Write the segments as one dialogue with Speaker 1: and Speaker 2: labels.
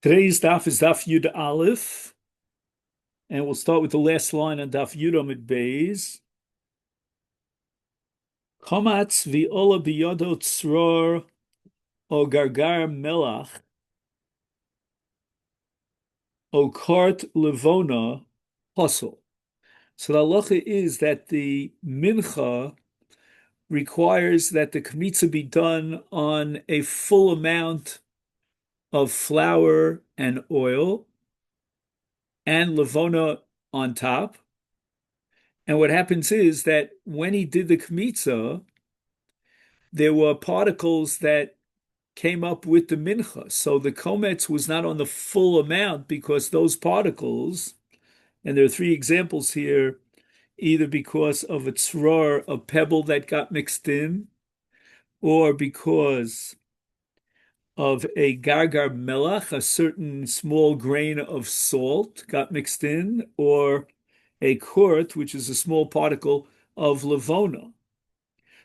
Speaker 1: Today's daf is daf Yud Aleph, and we'll start with the last line on daf Yud Amid Beis. Chomatz v'ola biyodo tzror o gargar melach o kart levona hustle. So the halacha is that the mincha requires that the kmitza be done on a full amount of flour and oil and levona on top. And what happens is that when he did the kmitza, there were particles that came up with the mincha. So the kometz was not on the full amount because those particles, and there are three examples here, either because of a tzror, a pebble that got mixed in, or because of a gargar melach, a certain small grain of salt got mixed in, or a kurt, which is a small particle of levona.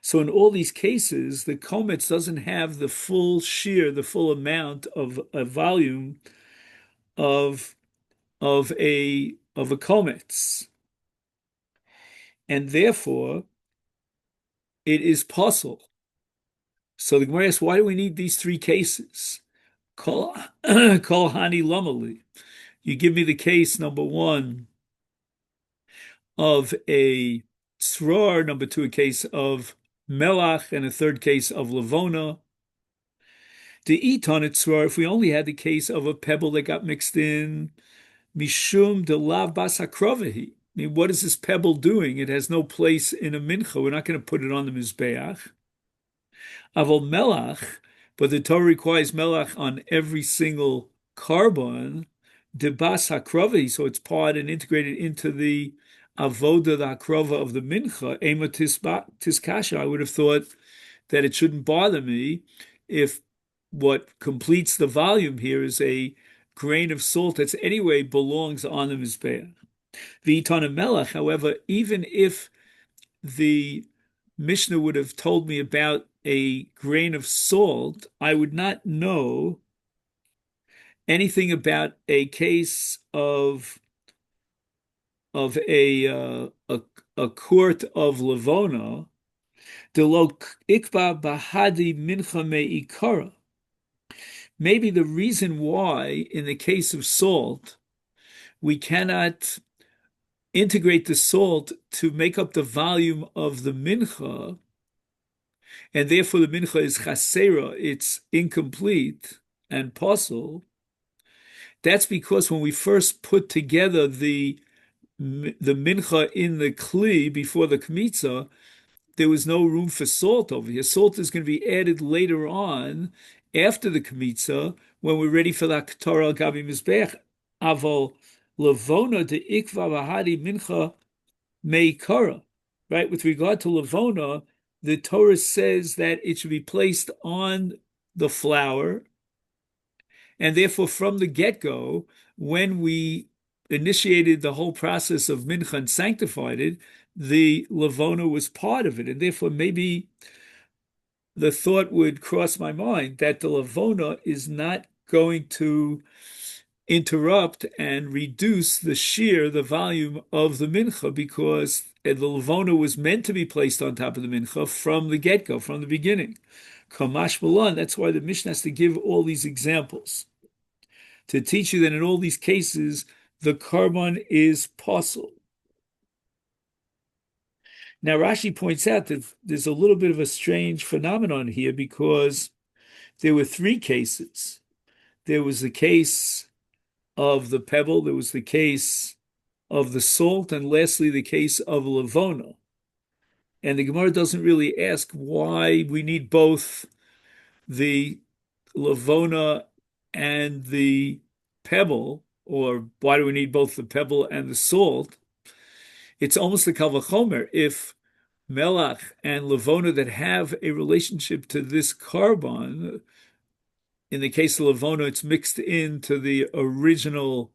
Speaker 1: So in all these cases, the kometz doesn't have the full shear, the full amount of a volume of a kometz, and therefore it is possible. So the Gemara asks, why do we need these three cases? Kol hani lamali. You give me the case number one of a tzror, number two a case of melach, and a third case of levona. To eat on it, if we only had the case of a pebble that got mixed in, mishum de lav bas hakrovehi. I mean, what is this pebble doing? It has no place in a mincha. We're not going to put it on the mizbeach. Avol melach, but the Torah requires melach on every single carbon, de bas hakrovehi, so it's part and integrated into the avoda, the hakrova of the mincha. Ema tiskasha. I would have thought that it shouldn't bother me if what completes the volume here is a grain of salt that's anyway belongs on the mizbeach. V'itana melech, however, even if the Mishnah would have told me about a grain of salt, I would not know anything about a case of a quart of levona. Delo ikba bahadi mincha me'ikara. Maybe the reason why, in the case of salt, we cannot integrate the salt to make up the volume of the mincha, and therefore the mincha is chasera, it's incomplete and possible. That's because when we first put together the mincha in the kli before the kmitza, there was no room for salt over here. Salt is going to be added later on after the kmitza when we're ready for the Torah al gabi mizbeach. Aval levona de ikva v'hadi mincha meikara. Right? With regard to levona, the Torah says that it should be placed on the flour, and therefore from the get-go, when we initiated the whole process of mincha and sanctified it, the levona was part of it, and therefore maybe the thought would cross my mind that the levona is not going to interrupt and reduce the shear, the volume of the mincha, because the levona was meant to be placed on top of the mincha from the get-go, from the beginning. Kamash Malan, that's why the Mishnah has to give all these examples to teach you that in all these cases, the carbon is possible. Now, Rashi points out that there's a little bit of a strange phenomenon here because there were three cases. There was the case of the pebble, there was the case of the salt, and lastly, the case of levona. And the Gemara doesn't really ask why we need both the levona and the pebble, or why do we need both the pebble and the salt. It's almost a kal vachomer if melach and levona that have a relationship to this carbon. In the case of levona, it's mixed into the original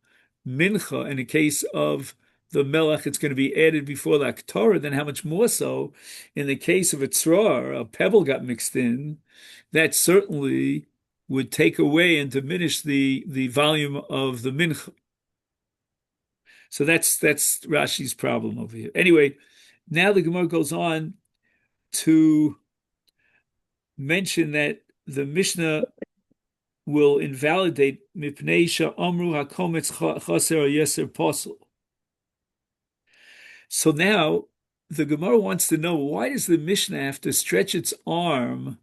Speaker 1: mincha. In the case of the melach, it's going to be added before the Torah. Then how much more so in the case of a tzror, a pebble got mixed in. That certainly would take away and diminish the volume of the mincha. So that's Rashi's problem over here. Anyway, now the Gemara goes on to mention that the Mishnah will invalidate mipnei she'amru hakometz chaser or yeser posel. So now the Gemara wants to know, why does the Mishnah have to stretch its arm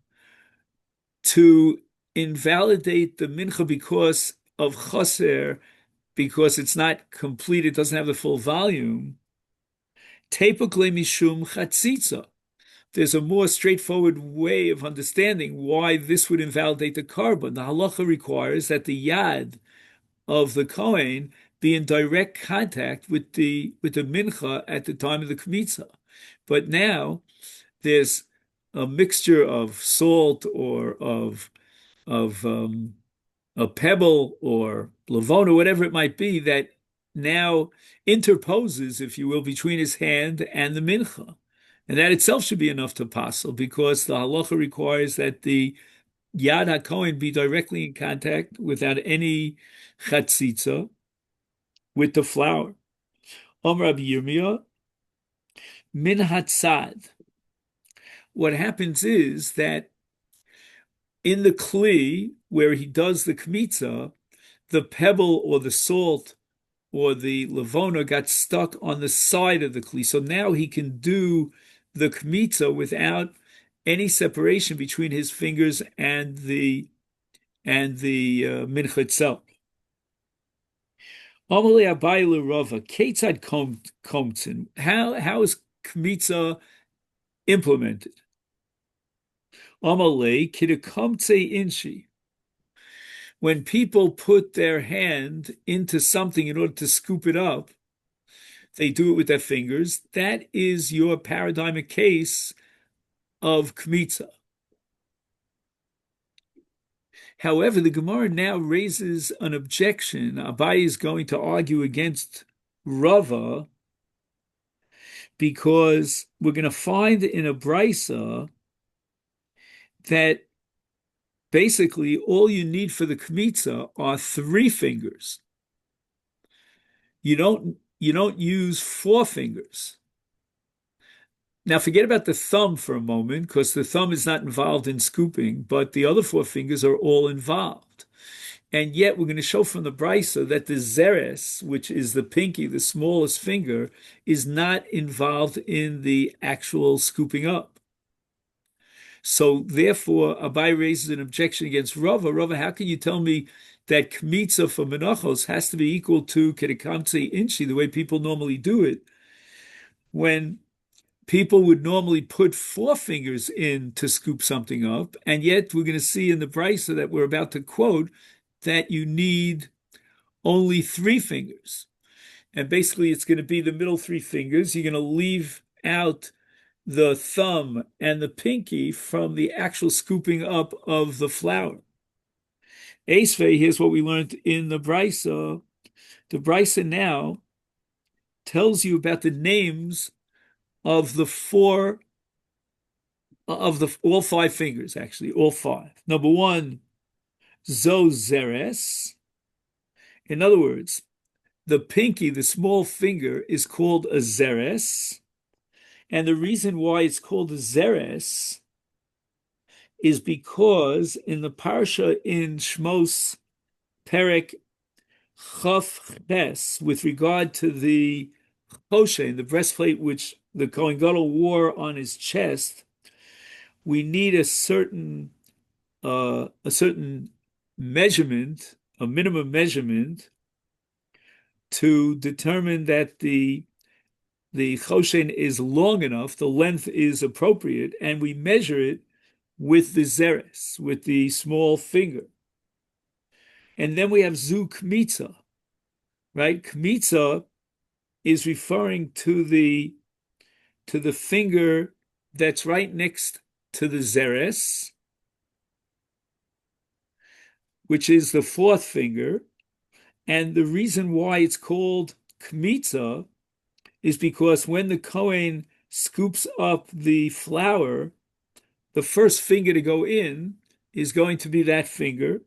Speaker 1: to invalidate the mincha because of chaser, because it's not complete, it doesn't have the full volume? Tepukle mishum chatzitza. There's a more straightforward way of understanding why this would invalidate the carbon. The halacha requires that the yad of the Kohen be in direct contact with the mincha at the time of the kmitza. But now there's a mixture of salt or of a pebble or lavona, whatever it might be, that now interposes, if you will, between his hand and the mincha. And that itself should be enough to passel, because the halacha requires that the Yad HaKohen be directly in contact without any chatzitza with the flour. Rabbi Yirmiyah, min hatzad. What happens is that in the kli where he does the kmitza, the pebble or the salt or the lavona got stuck on the side of the kli. So now he can do the kmitza without any separation between his fingers and the mincha itself. Amalei Abai l'Rava, Ketzad komtzin. How is kmitza implemented? Amalei kidekomtze inshi. When people put their hand into something in order to scoop it up, they do it with their fingers. That is your paradigmic case of kmitza. However, the Gemara now raises an objection. Abai is going to argue against Rava, because we're going to find in a brisa that basically all you need for the kmitza are 3 fingers. You don't use 4 fingers. Now forget about the thumb for a moment, because the thumb is not involved in scooping, but the other 4 fingers are all involved. And yet we're going to show from the brisa that the zeres, which is the pinky, the smallest finger, is not involved in the actual scooping up. So therefore, Abai raises an objection against Rava. Rava, how can you tell me that kmitza for Menachos has to be equal to kedekamtze inchi, the way people normally do it, when people would normally put 4 fingers in to scoop something up, and yet we're going to see in the brisa that we're about to quote that you need only 3 fingers. And basically it's going to be the middle 3 fingers. You're going to leave out the thumb and the pinky from the actual scooping up of the flour. Esvei, here's what we learned in the brisa. The brisa now tells you about the names of the 4 of the all 5 fingers, actually, all 5. Number 1, zozeres. In other words, the pinky, the small finger, is called a zeres. And the reason why it's called a zeres is because in the parsha in Shmos Perek Chaf Ches, with regard to the choshen, the breastplate which the Kohen Gadol wore on his chest, we need a certain measurement, a minimum measurement, to determine that the choshen is long enough, the length is appropriate, and we measure it with the zeres, with the small finger. And then we have zu kmitza, right? Kmitza is referring to the finger that's right next to the zeres, which is the 4th finger. And the reason why it's called kmitza is because when the Kohen scoops up the flour, the first finger to go in is going to be that finger.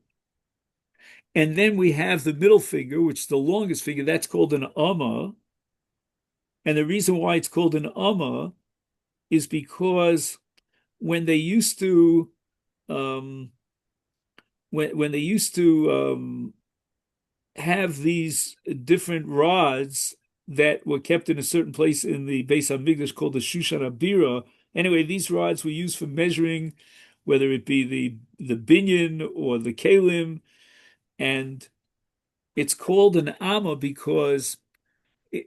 Speaker 1: And then we have the middle finger, which is the longest finger. That's called an amma. And the reason why it's called an amma is because when they used to um, when they used to have these different rods that were kept in a certain place in the Beis Hamikdash called the Shushan Abira. Anyway, these rods were used for measuring, whether it be the binyan or the kalim, and it's called an amma because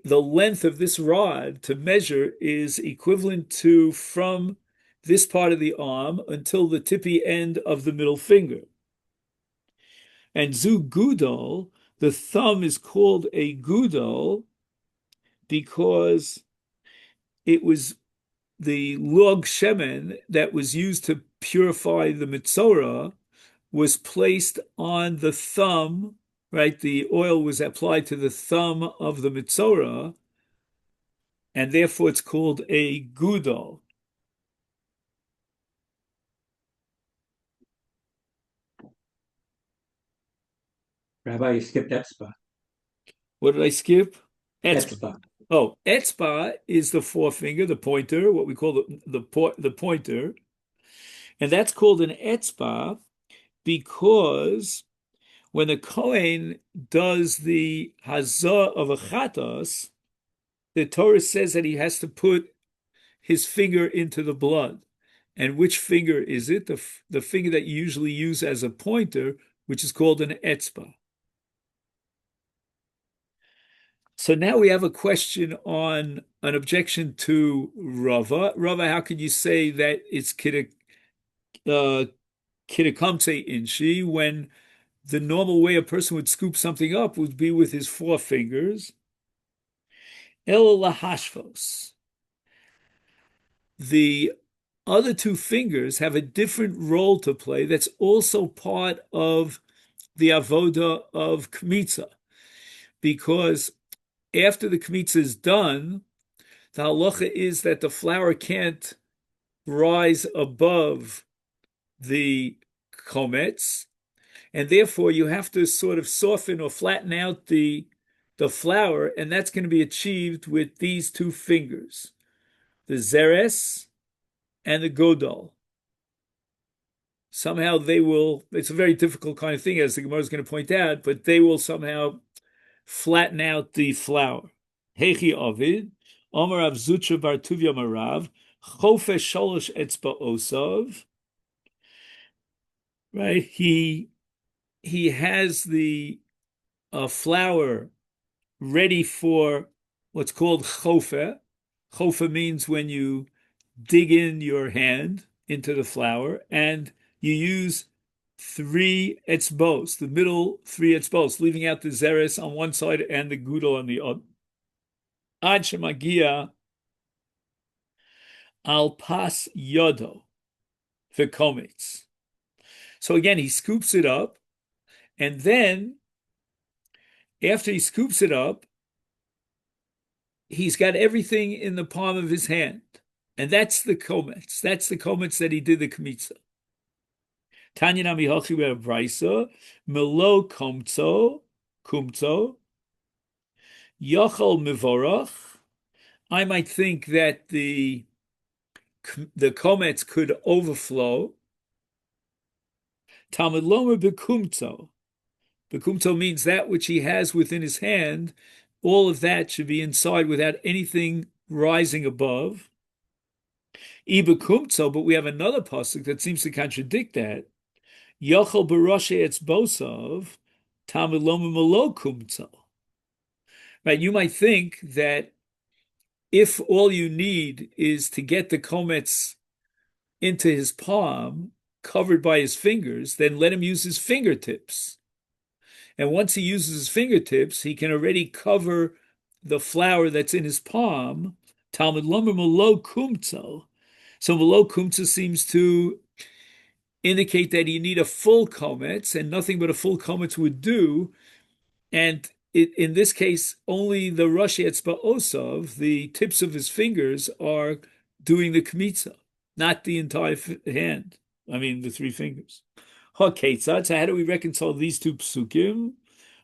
Speaker 1: the length of this rod to measure is equivalent to from this part of the arm until the tippy end of the middle finger. And zu gudal, the thumb is called a gudal because it was the log shemen that was used to purify the mitzorah was placed on the thumb, right? The oil was applied to the thumb of the mitzorah, and therefore it's called a gudal.
Speaker 2: Rabbi, you skipped etzba.
Speaker 1: What did I skip? Etzba.
Speaker 2: Etzba.
Speaker 1: Oh, etzba is the forefinger, the pointer, what we call the pointer, and that's called an etzba because when the Kohen does the hazah of a chatos, the Torah says that he has to put his finger into the blood. And which finger is it? The finger that you usually use as a pointer, which is called an etzba. So now we have a question on an objection to Rava. Rava, how can you say that it's kiddukamtse inshi when the normal way a person would scoop something up would be with his four fingers? El lahashvos. The other two fingers have a different role to play that's also part of the avoda of kmitza, because after the kmitza is done, the halacha is that the flour can't rise above the komets, and therefore you have to sort of soften or flatten out the flour, and that's going to be achieved with these two fingers, the zeres and the godal. Somehow they will, it's a very difficult kind of thing, as the Gemara is going to point out, but they will somehow flatten out the flour. Hechi Ovid, Omer Rav Zutra bar Tuvia Marav, Chofesh Sholosh Etzba Osav. Right, he has the flour ready for what's called chofe. Chofe means when you dig in your hand into the flour, and you use three etzbos, the middle three etzbos, leaving out the zeres on one side and the gudel on the other. Ad shemagia al pas yodo, the komets. So again, he scoops it up, and then after he scoops it up, he's got everything in the palm of his hand. And that's the komets. That's the komets that he did the kmitza. Tanya nami hachi brisa, melo kumtso, yochel mivorach. I might think that the komets could overflow. Talmud lomer bekumtso. Bekumtso means that which he has within his hand, all of that should be inside without anything rising above. Ibekumtso, but we have another pasuk that seems to contradict that. Yochel baroshe etzbosov, Talmud lomer malo kumtso. Right, you might think that if all you need is to get the komets into his palm, covered by his fingers, then let him use his fingertips. And once he uses his fingertips, he can already cover the flour that's in his palm. Talmud lomer malo kumtso. So malo kumtso seems to indicate that you need a full komets, and nothing but a full komets would do. And in this case, only the Rosh Etzba Osav, the tips of his fingers, are doing the kmitza, not the entire hand. I mean, the three fingers. Okay, so how do we reconcile these two psukim?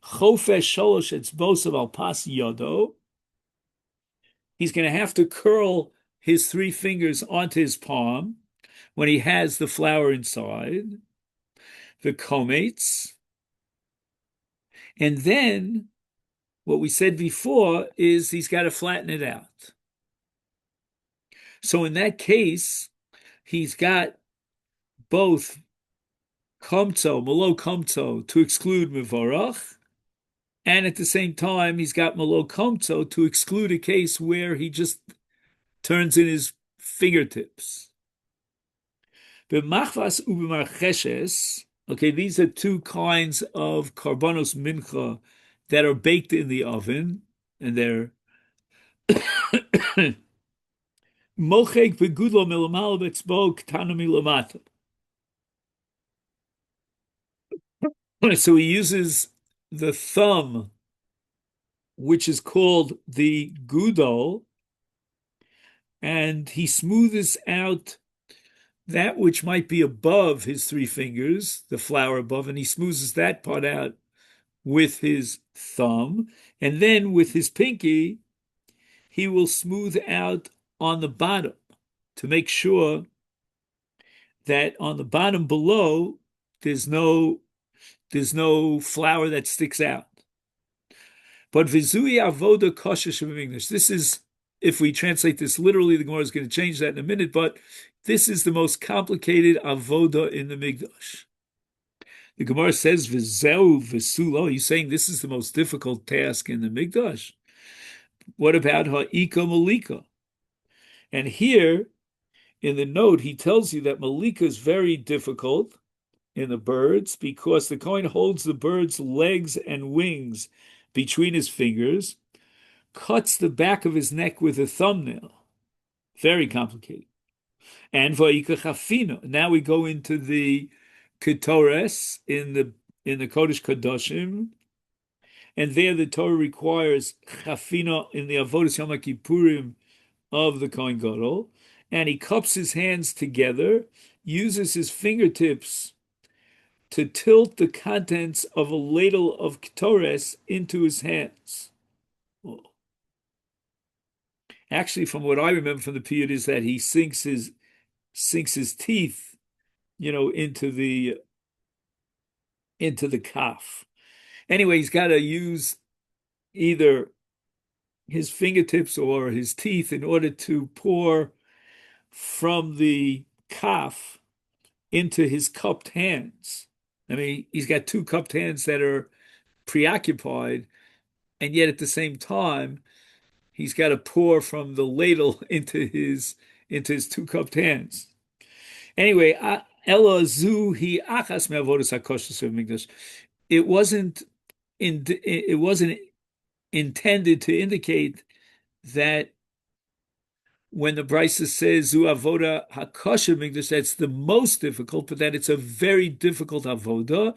Speaker 1: Chofesh sholosh etzbosav al pas yodo. He's going to have to curl his three fingers onto his palm when he has the flour inside, the kometz, and then what we said before is he's got to flatten it out. So in that case, he's got both komtzo, malo komtzo, to exclude mivorach, and at the same time, he's got malo komtzo to exclude a case where he just turns in his fingertips. B'machvas u'b'marcheshes, okay, these are two kinds of karbanos mincha that are baked in the oven, and they're mochek begudlo milamal betzbo ktana milamata. So he uses the thumb, which is called the gudel, and he smooths out that which might be above his three fingers, the flour above, and he smooths that part out with his thumb. And then with his pinky, he will smooth out on the bottom to make sure that on the bottom below, there's no flour that sticks out. But vizui avoda kosher English. This is, if we translate this literally, the Gemara is going to change that in a minute, but this is the most complicated avoda in the Mikdash. The Gemara says v'zeu v'sulo. He's saying this is the most difficult task in the Mikdash. What about ha'ika malika? And here, in the note, he tells you that malika is very difficult in the birds because the Kohen holds the bird's legs and wings between his fingers, cuts the back of his neck with a thumbnail. Very complicated. And va'ika chafina. Now we go into the ketores in the Kodesh Kadoshim, and there the Torah requires chafina in the avodas Yom Kippurim of the Kohen Gadol, and he cups his hands together, uses his fingertips to tilt the contents of a ladle of ketores into his hands. Actually, from what I remember from the period, is that he sinks his teeth, into the calf. Anyway, he's got to use either his fingertips or his teeth in order to pour from the calf into his cupped hands. I mean, he's got two cupped hands that are preoccupied, and yet at the same time, he's got to pour from the ladle into his two cupped hands. Anyway, Ella zu hi achas me'avodas hakosher of Mikdash. It wasn't intended to indicate that when the Brisa says zu avoda hakosher Mikdash, that's the most difficult, but that it's a very difficult avoda,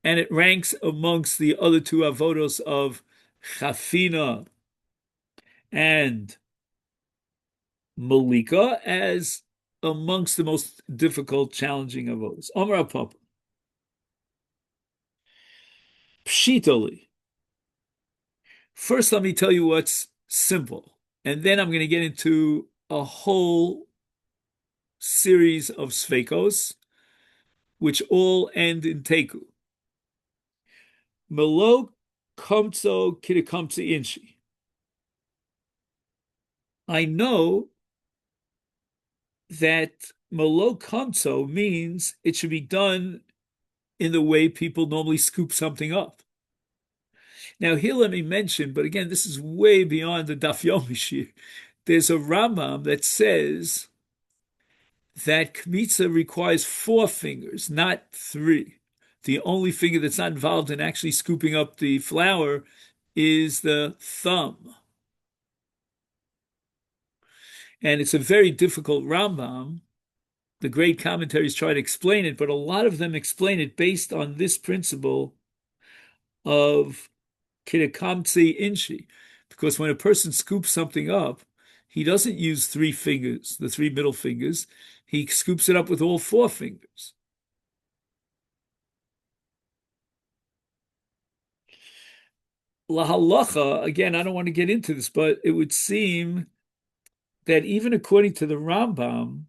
Speaker 1: and it ranks amongst the other two avodos of chafina and malika as amongst the most difficult, challenging avodas. Amar Papa, pshitoli. First, let me tell you what's simple, and then I'm going to get into a whole series of sveikos, which all end in teku. Melo komtso kitakomtsi inshi. I know that malo komtso means it should be done in the way people normally scoop something up. Now, here let me mention, but again, this is way beyond the Daf Yomi. There's a Rambam that says that kmitza requires 4 fingers, not 3. The only finger that's not involved in actually scooping up the flour is the thumb. And it's a very difficult Rambam. The great commentaries try to explain it, but a lot of them explain it based on this principle of kitakamtsi inshi. Because when a person scoops something up, he doesn't use 3 fingers, the 3 middle fingers. He scoops it up with all 4 fingers. lahalacha, again, I don't want to get into this, but it would seem that even according to the Rambam,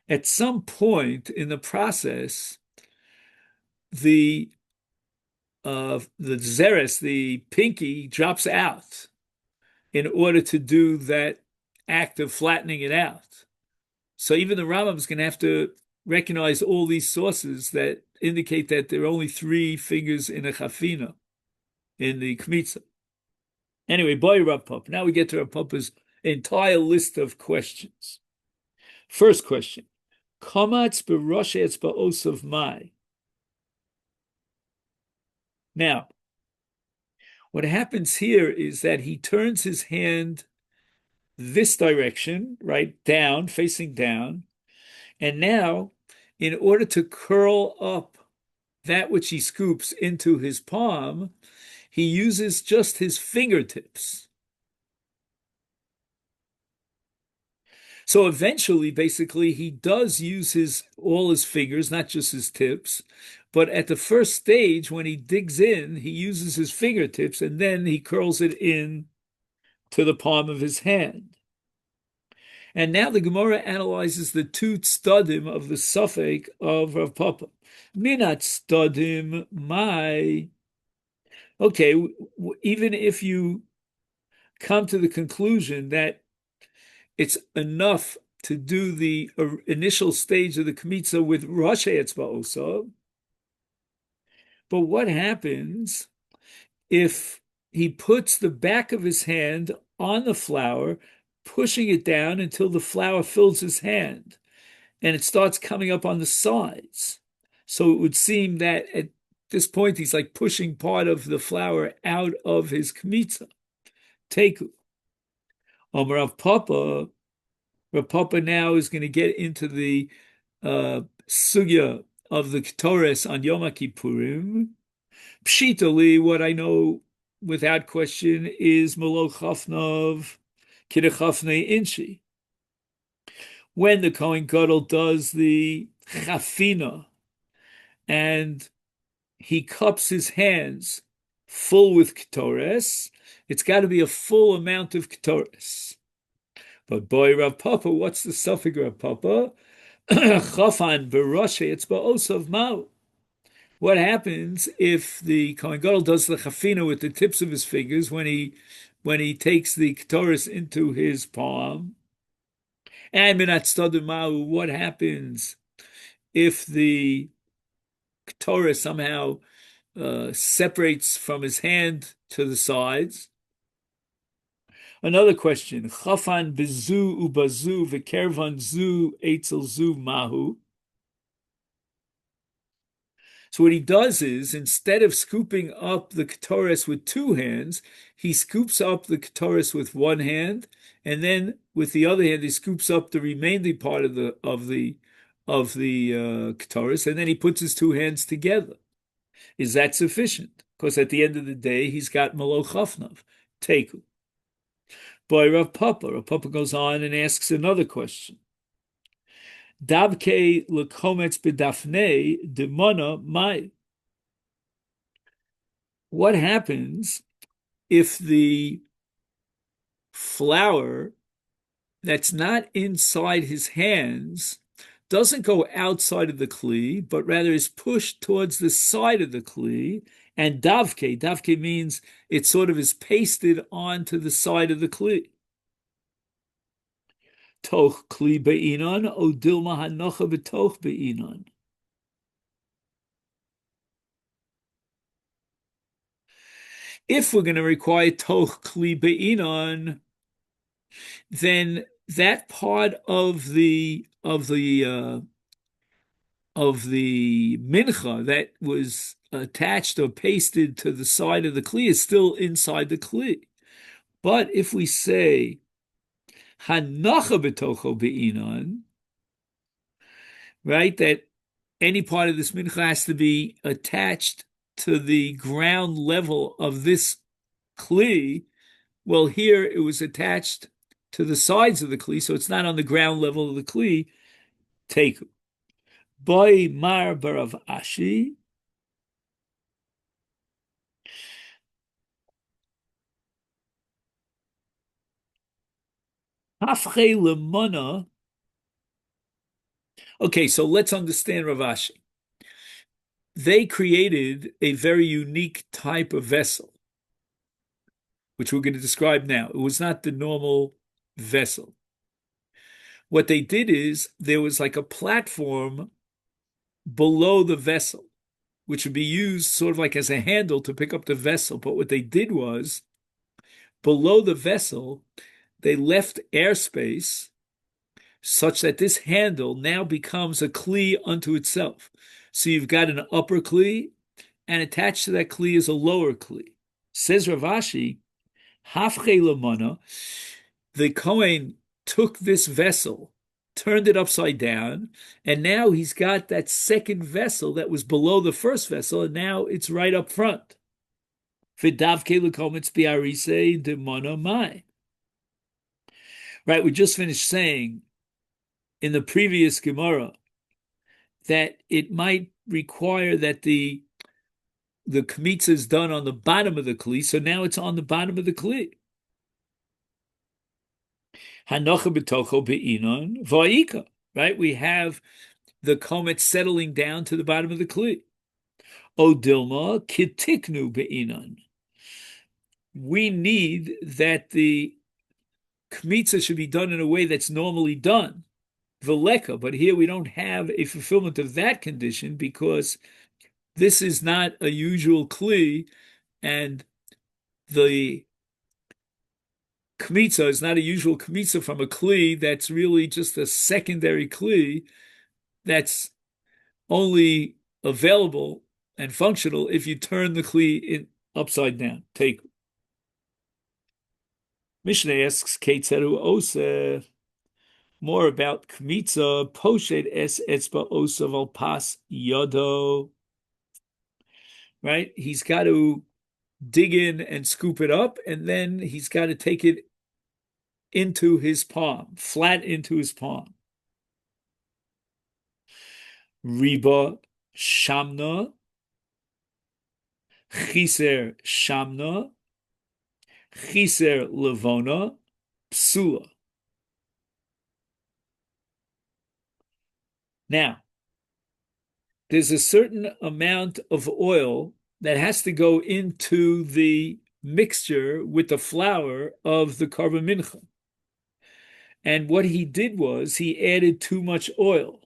Speaker 1: at some point in the process, the the zeres, the pinky, drops out in order to do that act of flattening it out. So even the Rambam is going to have to recognize all these sources that indicate that there are only three fingers in a chafina in the kmitza. Anyway, boy Rav Papa. Now we get to Rav Papa's entire list of questions. First question: Kamatz b'rosh etzba'os of mai. Now, what happens here is that he turns his hand this direction, right down, facing down, and now, in order to curl up that which he scoops into his palm, he uses just his fingertips. So eventually, basically, he does use all his fingers, not just his tips. But at the first stage, when he digs in, he uses his fingertips and then he curls it in to the palm of his hand. And now the Gemara analyzes the two tzadim of the suffix of Rav Papa. Minat tzadim my. Okay, even if you come to the conclusion that it's enough to do the initial stage of the kmitza with Rosh Etzba also, but what happens if he puts the back of his hand on the flour, pushing it down until the flour fills his hand and it starts coming up on the sides? So it would seem that at this point he's like pushing part of the flour out of his kmitza. Teku. Rav Papa, Rav Papa now is going to get into the sugya of the Ketores on Yom Kippurim. Pshitali, what I know without question is Melo Chafnov Kidachafne Inchi. When the Kohen Gadol does the chafina and he cups his hands full with ketores, it's got to be a full amount of ketores. But boy, Rav Papa, what's the suffix Rav Papa? Chafan beroshe, it's ba'osav ma'u. What happens if the Kohen Gadol does the chafina with the tips of his fingers when he takes the ketores into his palm? And minat stadim ma'u, what happens if the ketores somehow separates from his hand to the sides? Another question: Chafan bezu ubazu v'kervan zu eitzel zu mahu. So what he does is, instead of scooping up the ketores with two hands, he scoops up the ketores with one hand, and then with the other hand he scoops up the remaining part of the ketores, and then he puts his two hands together. Is that sufficient? Because at the end of the day, he's got Malo Chafnav. Teku. By Rav Papa goes on and asks another question. Dabke lekometz bedafne demona mai. What happens if the flour that's not inside his hands doesn't go outside of the kli, but rather is pushed towards the side of the kli? And davke means it sort of is pasted onto the side of the kli. Toch kli be'inon, o dilma hanocha b'toch be'inon. If we're going to require toch kli be'inon, then that part of the mincha that was attached or pasted to the side of the kli is still inside the kli. But if we say hanacha b'tocho be'inon, right, that any part of this mincha has to be attached to the ground level of this kli, well, here it was attached to the sides of the kli, so it's not on the ground level of the kli. Teku. Boy mar barav ashi. Hafche lemana. Okay, so let's understand Rav Ashi. They created a very unique type of vessel, which we're going to describe now. It was not the normal vessel. What they did is there was like a platform below the vessel, which would be used sort of like as a handle to pick up the vessel. But what they did was below the vessel, they left airspace such that this handle now becomes a kli unto itself. So you've got an upper kli, and attached to that kli is a lower kli. Says Rav Ashi, Hafche lemana, the Kohen took this vessel, turned it upside down, and now he's got that second vessel that was below the first vessel, and now it's right up front. V'davke lekometz biarise de mana mai. Right, we just finished saying in the previous Gemara that it might require that the kmitza is done on the bottom of the kli, so now it's on the bottom of the kli. Hanocha betocho be'inon va'ika. Right, we have the komet settling down to the bottom of the kli. O dilma kitiknu be'inon. We need that the kmitza should be done in a way that's normally done. Veleka, but here we don't have a fulfillment of that condition because this is not a usual kli, and the kmitza is not a usual kmitza from a kli that's really just a secondary kli that's only available and functional if you turn the kli in upside down. Take Mishnah asks Keitzeru Ose more about kmitza poshet es etzba osav al pas yodo. Right, he's got to dig in and scoop it up, and then he's got to take it into his palm, flat into his palm. Riba shamna, chiser shamna, chiser levona, psula. Now, there's a certain amount of oil that has to go into the mixture with the flour of the karban mincha. And what he did was he added too much oil.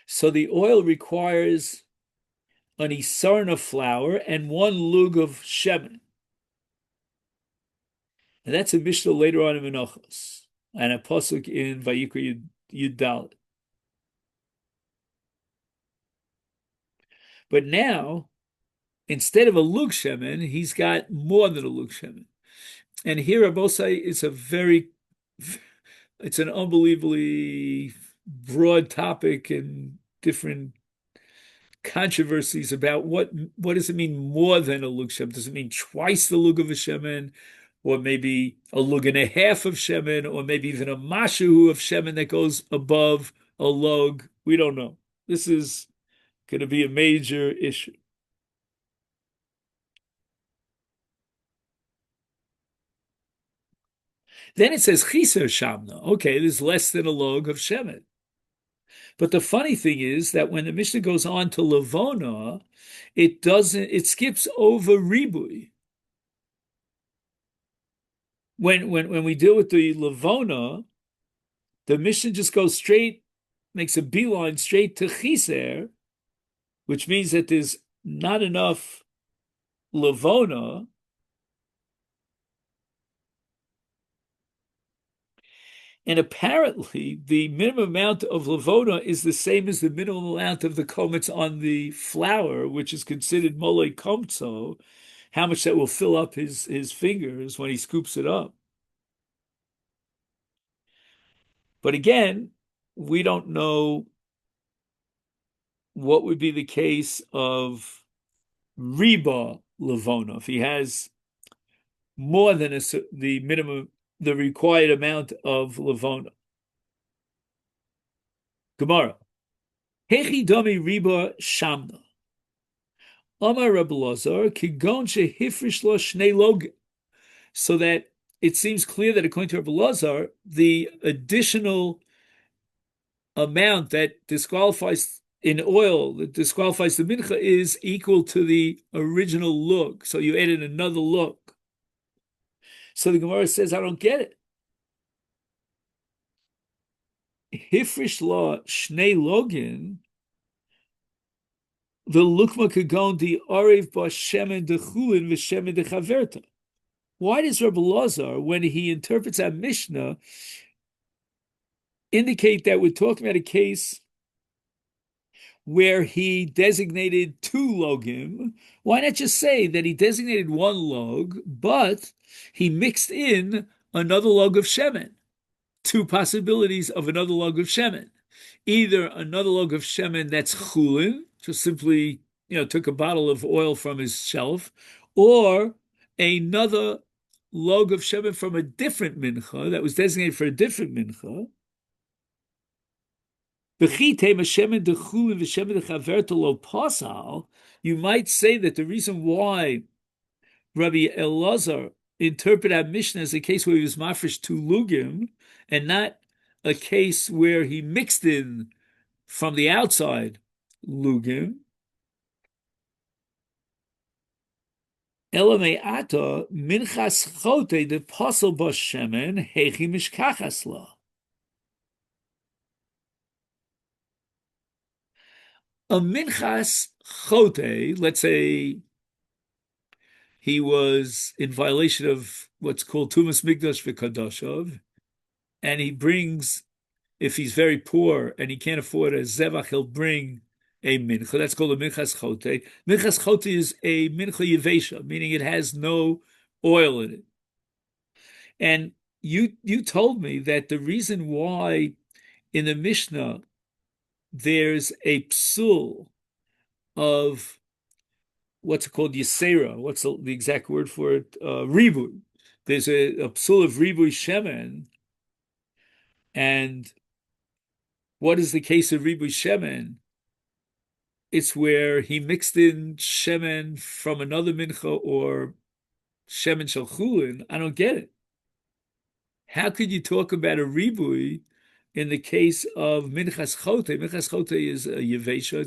Speaker 1: So the oil requires an isarna flour and one lug of shemen. And that's a Mishnah later on in Menachos and a pasuk in Vayikra Yud Dalet. But now, instead of a lug shemen, he's got more than a lug shemen. And here, Abosai is it's an unbelievably broad topic and different controversies about what does it mean more than a lug shemen? Does it mean twice the lug of a shemen, or maybe a lug and a half of shemen, or maybe even a mashu of shemen that goes above a lug? We don't know. This is going to be a major issue. Then it says chiser shamna. Okay, there's less than a log of shemen. But the funny thing is that when the Mishnah goes on to levona, it skips over ribui. When we deal with the levona, the Mishnah just goes straight, makes a beeline straight to chiser, which means that there's not enough levona. And apparently, the minimum amount of levona is the same as the minimum amount of the komets on the flour, which is considered mole komtso, how much that will fill up his fingers when he scoops it up. But again, we don't know what would be the case of riba levona, if he has more than the minimum, the required amount of levona. Gemara. Hechi dami riba shamna. Amar Rabbi Lazar kigon shehifrish lo shnei log. So that it seems clear that according to Rabbi Lazar, the additional amount that disqualifies in oil that disqualifies the mincha is equal to the original lug. So you added another lug. So the Gemara says, I don't get it. Hifrish law shnei login the lukma kagon di arev ba shemen de chulin v'shemen de chaverta. Why does Rabbi Lazar, when he interprets our Mishnah, indicate that we're talking about a case where he designated two logim? Why not just say that he designated one log, but he mixed in another log of shemen? Two possibilities of another log of shemen. Either another log of shemen that's chulin, just simply, took a bottle of oil from his shelf, or another log of shemen from a different mincha that was designated for a different mincha. You might say that the reason why Rabbi Elazar interpreted our Mishnah as a case where he was mafresh two lugim and not a case where he mixed in from the outside lugim. Elamei ata minchas chote de pasel bas shemen hechi mishkachas la. A minchas chote, let's say he was in violation of what's called tumas migdash v'kadoshav, and he brings, if he's very poor and he can't afford a zevach, he'll bring a mincha. That's called a minchas chote. Minchas chote is a mincha yevesha, meaning it has no oil in it. And you told me that the reason why in the Mishnah there's a psul of what's it called, yisera? What's the exact word for it? Ribui. There's a psul of ribui shemen, and what is the case of ribui shemen? It's where he mixed in shemen from another mincha or shemen shel chulin. I don't get it. How could you talk about a ribui in the case of minchas chote? Minchas chote is a yevesha.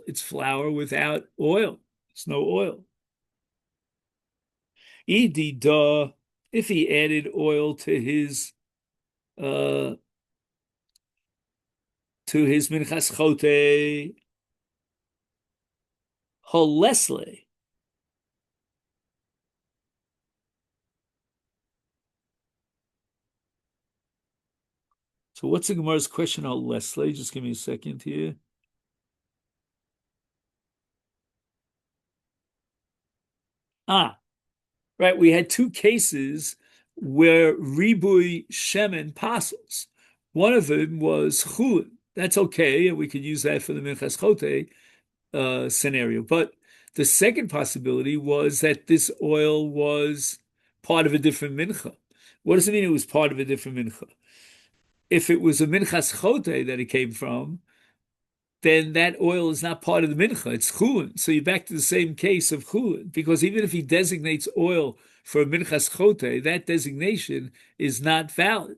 Speaker 1: It's flour without oil. It's no oil. Idida, if he added oil uh, to his minchas chote, holesle. So what's the Gemara's question on holesle? Just give me a second here. Right. We had two cases where ribui shemen passes. One of them was chulin. That's okay, and we could use that for the minchas chote scenario. But the second possibility was that this oil was part of a different mincha. What does it mean it was part of a different mincha? If it was a minchas chote that it came from, then that oil is not part of the mincha. It's chulin. So you're back to the same case of chulin, because even if he designates oil for a minchas chote, that designation is not valid.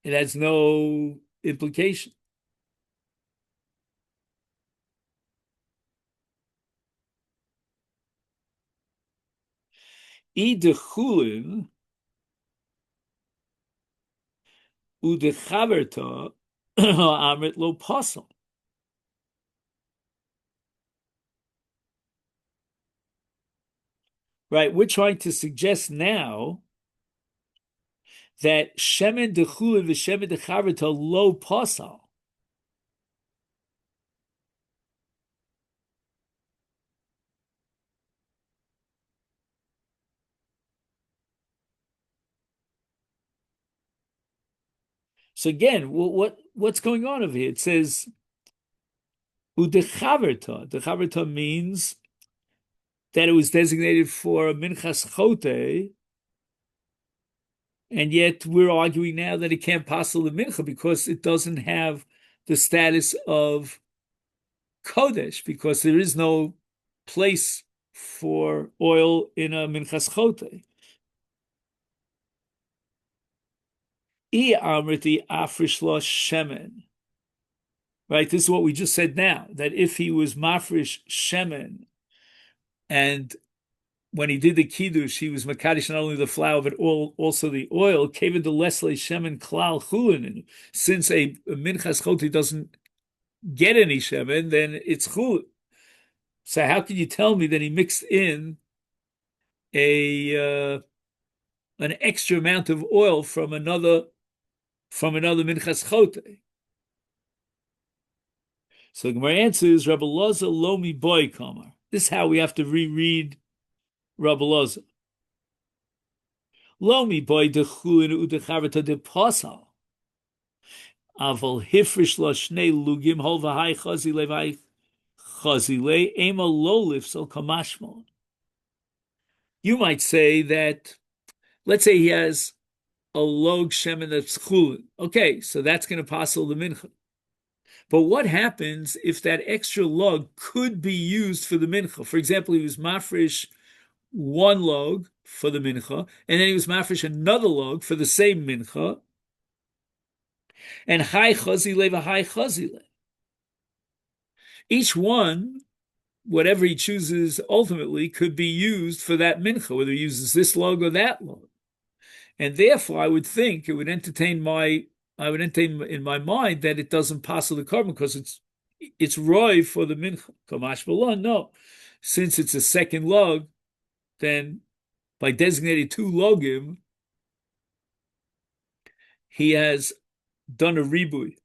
Speaker 1: It has no implication. I de chulin u de chaverta amrit lo pasal. Right, we're trying to suggest now that shemen de chulin v'shemen de chaverta lo pasal. So again, what's going on over here? It says udechaverta. Dechaverta means that it was designated for a minchas chote, and yet we're arguing now that it can't passel the mincha because it doesn't have the status of kodesh, because there is no place for oil in a minchas chote. I amriti afrish lo shemen. Right, this is what we just said now, that if he was mafresh shemen, and when he did the kiddush, he was makadosh not only the flour but also the oil. Kevin de lesle shemen klal chulin. Since a minchas choti doesn't get any shemen, then it's chulin. So how can you tell me that he mixed in a an extra amount of oil from another minchas chote? So the Gemara answers, Rabbi Loza lomi boy kamar. This is how we have to reread Rabbi Loza. Lomi boy dechulin udecharata de pasal. Aval hifrish lo shnei lugim hol v'hai chazi levai chazi le ema lo lifsal kamashmon. You might say that, let's say he has a log shemen that's chulin. Okay, so that's going to passel the mincha. But what happens if that extra log could be used for the mincha? For example, he was mafresh one log for the mincha, and then he was mafresh another log for the same mincha, and high chazile v'high chazile. Each one, whatever he chooses ultimately, could be used for that mincha, whether he uses this log or that log. And therefore, I would think it would I would entertain in my mind that it doesn't pass the carbon because it's roy for the mincha. Kamash balon, no. Since it's a second log, then by designating two logim, he has done a ribui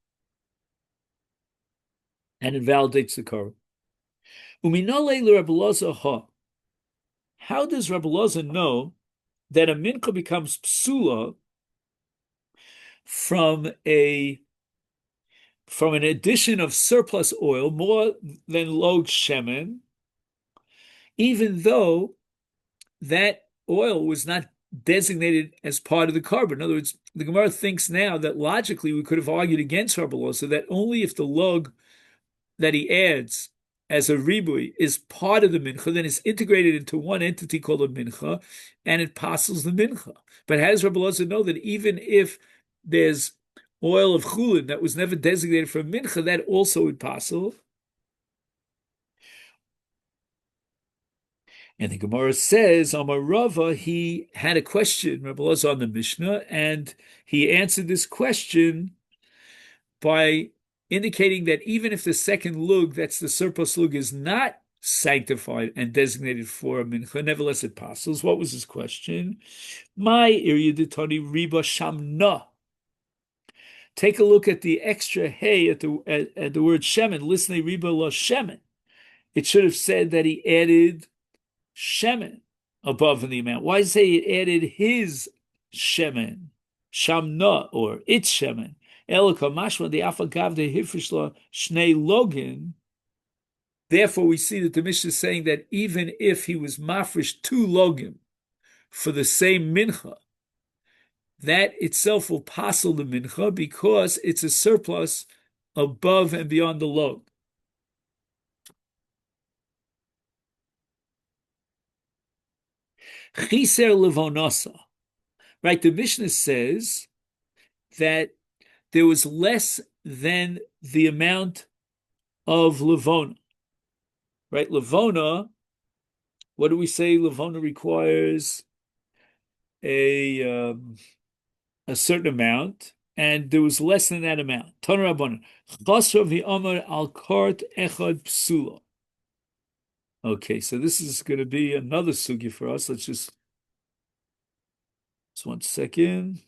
Speaker 1: and it validates the carbon. How does Rabbi Loza know that a mincha becomes psula from an addition of surplus oil more than log shemen, even though that oil was not designated as part of the carbon? In other words, the Gemara thinks now that logically we could have argued against Rabbi Loza that only if the log that he adds as a ribui is part of the mincha, then it's integrated into one entity called a mincha, and it passes the mincha. But how does Rabbi Loza know that even if there's oil of chulin that was never designated for mincha, that also would passel? And the Gemara says, Amar Rava, he had a question, Rabbi Loza, on the Mishnah, and he answered this question by indicating that even if the second lug, that's the surplus lug, is not sanctified and designated for a mincha, nevertheless it passes. What was his question? My iryaditani riba shamna. Take a look at the extra hey at the word shemen. Listen, riba la shemen. It should have said that he added shemen above in the amount. Why say he added his shemen, shamna, or its shemen? Therefore, we see that the Mishnah is saying that even if he was mafresh two logim for the same mincha, that itself will passel the mincha because it's a surplus above and beyond the log. Chiser levonosa. Right, the Mishnah says that there was less than the amount of levona. Right, levona, what do we say? Levona requires a certain amount, and there was less than that amount. Toner Rabbanan, chasra v'amar al kart echad psula. Okay, so this is going to be another sugi for us. Let's just 1 second.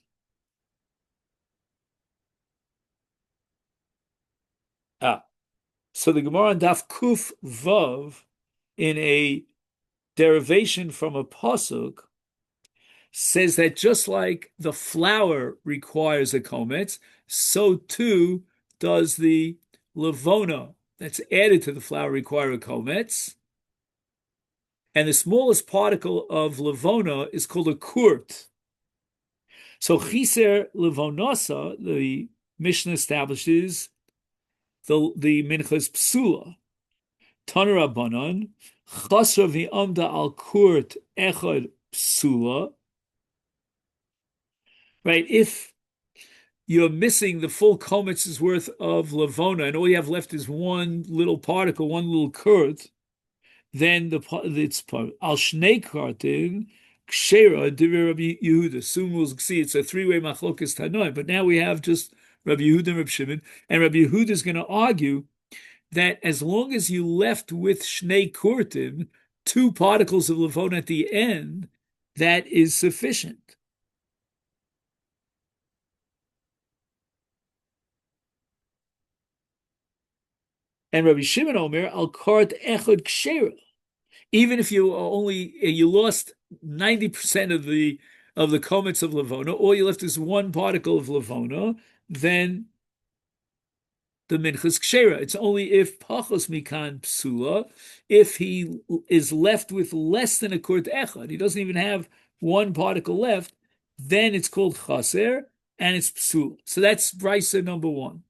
Speaker 1: So the Gemara on Daf Kuf Vav, in a derivation from a pasuk, says that just like the flour requires a kometz, so too does the levona that's added to the flour require a kometz. And the smallest particle of levona is called a kurt. So chiser levonosa, the Mishnah establishes the minchas psula. Taner Rabbanan, chasra v'amda al kurt echad psula. Right, if you're missing the full kometz's worth of lavona, and all you have left is one little particle, one little kurt, then it's al shnei kartin kshera divrei Rabbi Yehuda. Soon we'll see it's a three-way machlokas tanoi, but now we have just Rabbi Yehuda and Rabbi Shimon, and Rabbi Yehuda is going to argue that as long as you left with shnei kurtin, two particles of lavona at the end, that is sufficient. And Rabbi Shimon Omer al kart echad kshera. Even if you lost 90% of the comets of lavona, all you left is one particle of lavona, then the minchas kshera. It's only if pachos mikan psula, if he is left with less than a kurt echad, he doesn't even have one particle left, then it's called chaser and it's psula. So that's brisa number one.